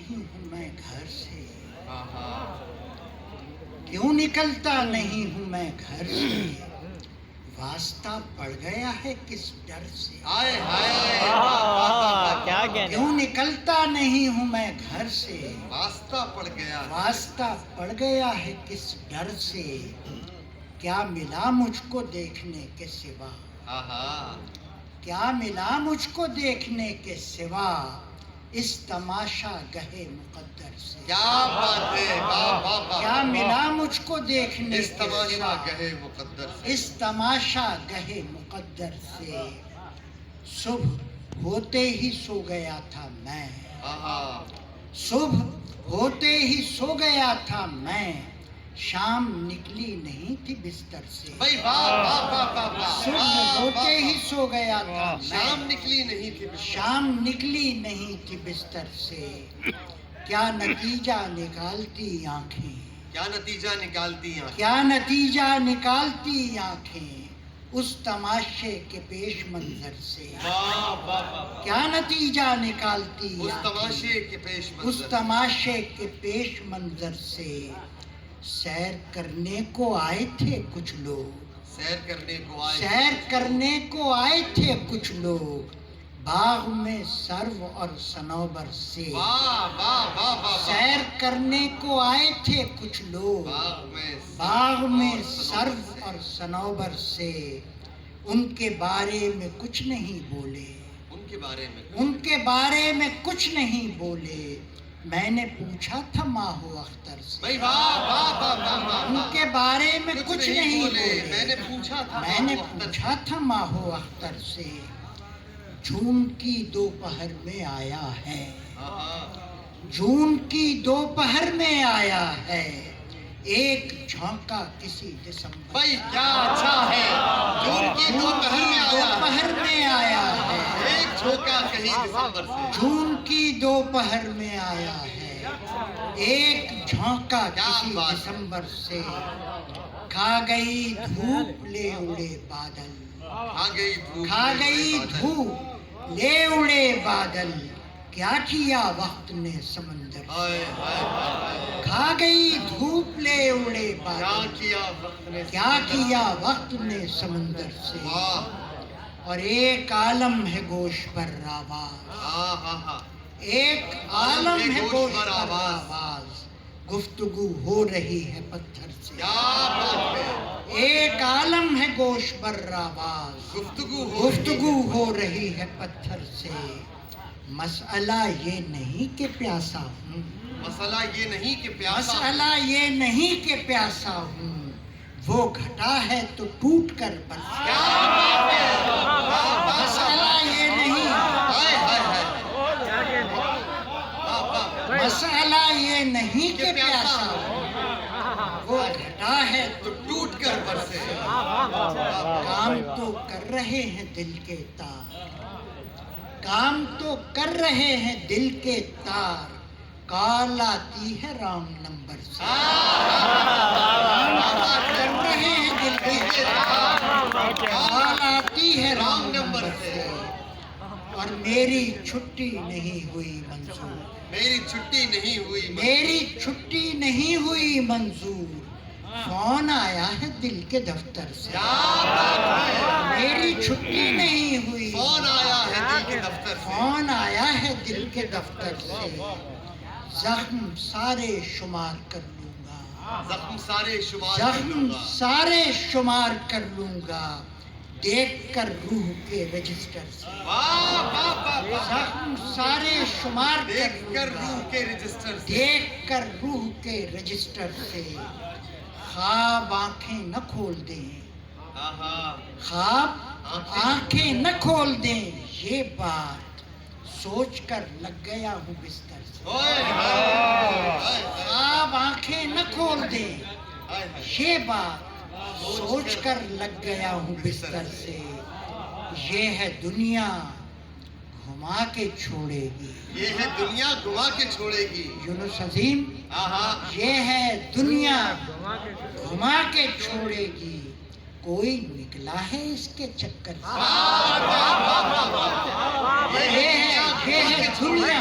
نہیں ہوں میں گھر سے، کیوں نکلتا نہیں ہوں میں گھر سے، واسطہ پڑ گیا ہے کس ڈر سے، کیوں نکلتا نہیں ہوں میں گھر سے، واسطہ پڑ گیا ہے کس ڈر سے، کیا ملا مجھ کو دیکھنے کے سوا، کیا ملا مجھ کو دیکھنے کے سوا، اس تماشا گہے مقدر سے، کیا بات ہے، کیا ملا مجھ کو دیکھنے اس کے تماشا سوا، گہے مقدر سے، اس تماشا گہے مقدر سے، صبح ہوتے ہی سو گیا تھا میں، صبح ہوتے ہی سو گیا تھا میں، شام نکلی نہیں تھی بستر سے، صبح ہوتے ہی سو گیا تھا شام میں، نکلی نہیں تھی، شام نکلی نہیں تھی بستر سے، کیا نتیجہ نکالتی آنکھیں، کیا نتیجہ نکالتی ہیں، کیا نتیجہ نکالتی آنکھیں، اس تماشے کے پیش منظر سے، کیا نتیجہ نکالتی اس آنکھیں، تماشے کے پیش اس منظر، تماشے کے پیش منظر سے، سیر کرنے کو آئے تھے کچھ لوگ، سیر کرنے کو آئے، سیر کرنے کو آئے تھے کچھ لوگ، باغ میں سرو اور صنوبر سے، سیر کرنے کو آئے تھے کچھ لوگ، باغ میں سرو اور صنوبر سے، ان کے بارے میں کچھ نہیں بولے، ان کے بارے میں، ان کے بارے میں کچھ نہیں بولے، میں نے پوچھا تھا ماہو اختر سے، ان کے بارے میں کچھ نہیں بولے، میں نے پوچھا تھا، میں نے پوچھا تھا ماہو اختر سے، جون کی دوپہر میں آیا ہے، جون کی دوپہر میں آیا ہے، ایک جھونکا کسی دسمبر، بھائی کیا اچھا ہے، جون کی دوپہر میں آیا ہے، ایک جھونکا کہیں دسمبر سے، جون کی دوپہر میں آیا ہے، ایک جھونکا کسی دسمبر سے، کھا گئی دھوپ لے اڑے بادل، کھا گئی دھوپ لے اڑے بادل، کیا کیا وقت نے سمندر سے، کھا گئی دھوپ لے اڑے بادل، کیا کیا وقت نے سمندر سے، اور ایک عالم ہے گوش پر آواز، ایک عالم ہے گوش پر آواز، گفتگو ہو رہی ہے پتھر سے، ایک عالم ہے گوش پر آواز، گفتگو ہو رہی ہے پتھر سے، مسئلہ یہ نہیں کہ پیاسا ہوں، مسئلہ یہ نہیں کہ پیاسا، مسئلہ یہ نہیں کہ پیاسا ہوں، وہ گھٹا ہے تو ٹوٹ کر برسا، مسئلہ یہ نہیں، مسئلہ یہ نہیں کہ پیاسا ہوں، وہ گھٹا ہے تو ٹوٹ کر برسے، کام تو کر رہے ہیں دل کے تار، کام تو کر رہے ہیں دل کے تار، کال آتی ہے رانگ نمبر سے، کام تو کر رہے ہیں دل کے تار، کال آتی ہے رانگ نمبر سے، اور میری چھٹی نہیں ہوئی منظور، میری چھٹی نہیں ہوئی، میری چھٹی نہیں ہوئی منظور، فون آیا ہے دل کے دفتر سے، میری چھٹی نہیں ہوئی، فون آیا ہے دل کے دفتر سے، فون آیا ہے دل کے دفتر سے، زخم سارے شمار کر لوں گا، زخم سارے شمار کر لوں زخم گا، سارے شمار کر لوں گا، دیکھ کر روح کے رجسٹر سے، زخم سارے شمار دیکھ کر لوں روح گا، کے رجسٹر سے، دیکھ کر روح کے رجسٹر سے، خواب آنکھیں نہ کھول دیں، خواب آنکھیں نہ کھول دیں، یہ بات سوچ کر لگ گیا ہوں بستر سے، خواب آنکھیں نہ کھول دیں، یہ بات سوچ کر لگ گیا ہوں بستر سے، یہ ہے دنیا گھما کے چھوڑے گی، یہ ہے دنیا گھما کے چھوڑے گی، یونس عظیم، یہ ہے دنیا گھما کے چھوڑے گی، کوئی نکلا ہے اس کے چکر سے، یہ ہے دنیا